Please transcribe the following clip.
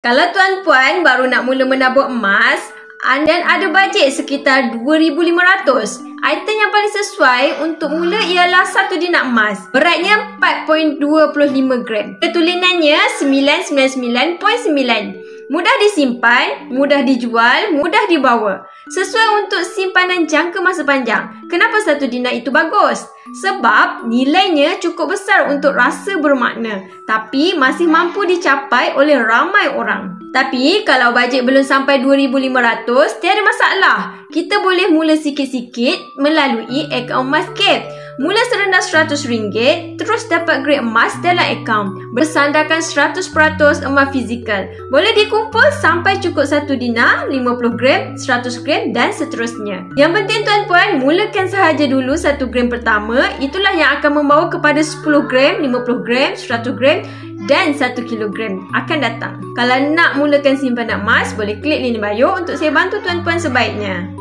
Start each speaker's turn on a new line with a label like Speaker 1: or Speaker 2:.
Speaker 1: Kalau tuan-puan baru nak mula menabur emas dan ada bajet sekitar 2,500, item yang paling sesuai untuk mula ialah satu dinar emas. Beratnya 4.25 gram. Ketulinannya 999.9. Mudah disimpan, mudah dijual, mudah dibawa. Sesuai untuk simpanan jangka masa panjang. Kenapa satu dinar itu bagus? Sebab nilainya cukup besar untuk rasa bermakna, tapi masih mampu dicapai oleh ramai orang. Tapi kalau bajet belum sampai 2,500, tiada masalah. Kita boleh mula sikit-sikit melalui akaun Emascape. Mula serendah RM100, terus dapat grade emas dalam akaun. Bersandarkan 100% emas fizikal. Boleh dikumpul sampai cukup 1 dinar, 50 gram, 100 gram dan seterusnya. Yang penting tuan-puan, mulakan sahaja dulu 1 gram pertama. Itulah yang akan membawa kepada 10 gram, 50 gram, 100 gram dan 1 kilogram akan datang. Kalau nak mulakan simpanan emas, boleh klik link bio untuk saya bantu tuan-puan sebaiknya.